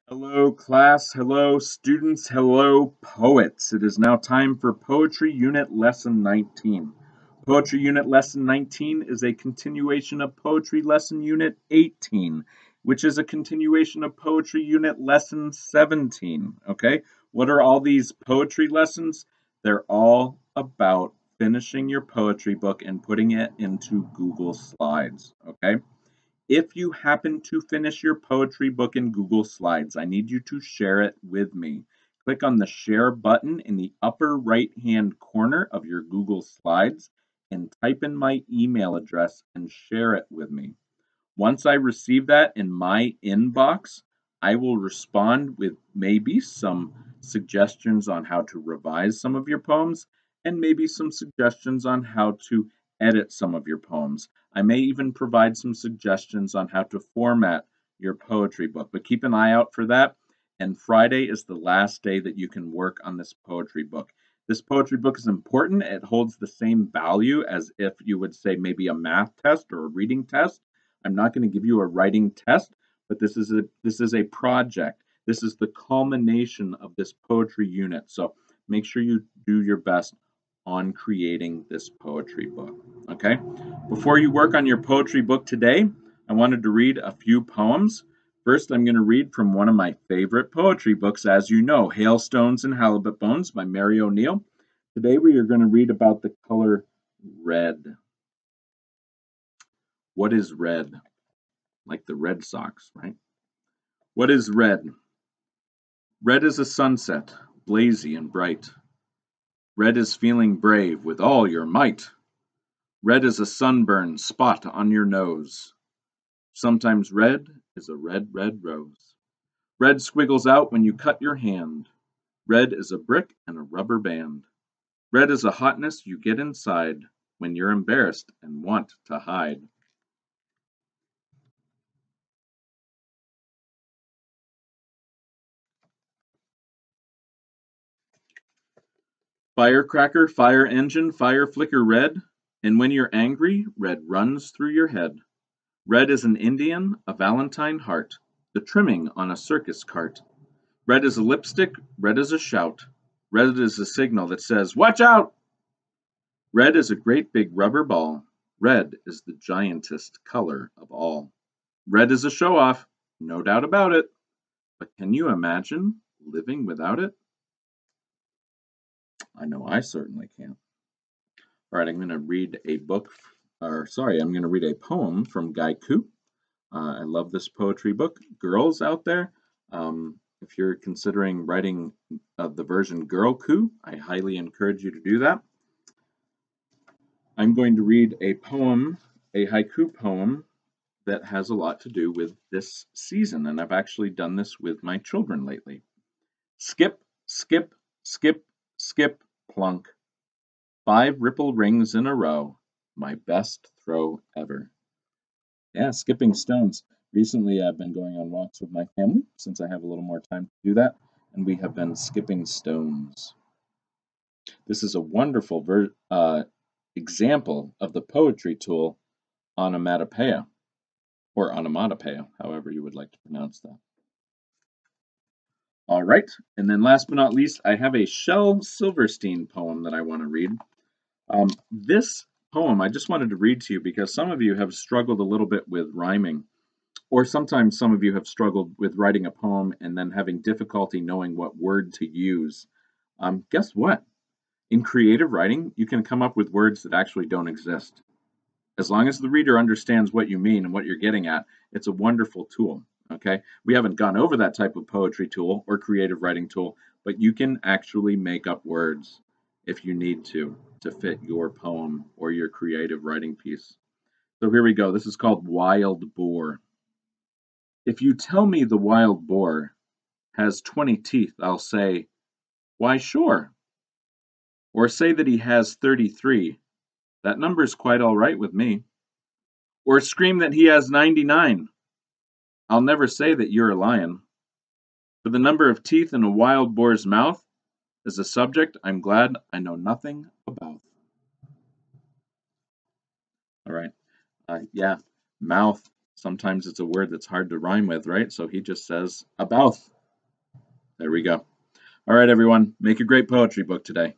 Hello, class. Hello, students. Hello, poets. It is now time for Poetry Unit Lesson 19. Poetry Unit Lesson 19 is a continuation of Poetry Lesson Unit 18, which is a continuation of Poetry Unit Lesson 17. Okay? What are all these poetry lessons? They're all about finishing your poetry book and putting it into Google Slides. Okay? If you happen to finish your poetry book in Google Slides, I need you to share it with me. Click on the share button in the upper right-hand corner of your Google Slides and type in my email address and share it with me. Once I receive that in my inbox, I will respond with maybe some suggestions on how to revise some of your poems and maybe some suggestions on how to edit some of your poems. I may even provide some suggestions on how to format your poetry book, but keep an eye out for that. And Friday is the last day that you can work on this poetry book. This poetry book is important. It holds the same value as if you would say maybe a math test or a reading test. I'm not going to give you a writing test, but this is a project. This is the culmination of this poetry unit. So make sure you do your best on creating this poetry book. Okay? Before you work on your poetry book today, I wanted to read a few poems. First, I'm going to read from one of my favorite poetry books, as you know, Hailstones and Halibut Bones by Mary O'Neill. Today we are going to read about the color red. What is red? Like the Red Sox, right? What is red? Red is a sunset, blazy and bright. Red is feeling brave with all your might. Red is a sunburn spot on your nose. Sometimes red is a red, red rose. Red squiggles out when you cut your hand. Red is a brick and a rubber band. Red is a hotness you get inside when you're embarrassed and want to hide. Firecracker, fire engine, fire flicker red, and when you're angry, red runs through your head. Red is an Indian, a Valentine heart, the trimming on a circus cart. Red is a lipstick, red is a shout. Red is a signal that says, "Watch out!" Red is a great big rubber ball. Red is the giantest color of all. Red is a show off, no doubt about it. But can you imagine living without it? I know I certainly can't. All right, I'm going to read a I'm going to read a poem from Haiku. I love this poetry book. Girls out there, if you're considering writing the version Girl-Ku, I highly encourage you to do that. I'm going to read a poem, a haiku poem, that has a lot to do with this season, and I've actually done this with my children lately. Skip, skip, skip, skip, plunk. 5 ripple rings in a row, my best throw ever. Yeah, skipping stones. Recently, I've been going on walks with my family since I have a little more time to do that, and we have been skipping stones. This is a wonderful example of the poetry tool onomatopoeia, or onomatopoeia, however you would like to pronounce that. All right, and then last but not least, I have a Shel Silverstein poem that I want to read. This poem I just wanted to read to you because some of you have struggled a little bit with rhyming, or sometimes some of you have struggled with writing a poem and then having difficulty knowing what word to use. Guess what? In creative writing, you can come up with words that actually don't exist. As long as the reader understands what you mean and what you're getting at, it's a wonderful tool. Okay, we haven't gone over that type of poetry tool or creative writing tool, but you can actually make up words if you need to fit your poem or your creative writing piece. So here we go. This is called Wild Boar. If you tell me the wild boar has 20 teeth, I'll say, why, sure. Or say that he has 33. That number's quite all right with me. Or scream that he has 99. I'll never say that you're a lion. For the number of teeth in a wild boar's mouth is a subject I'm glad I know nothing about. All right. Yeah, mouth. Sometimes it's a word that's hard to rhyme with, right? So he just says about. There we go. All right, everyone, make a great poetry book today.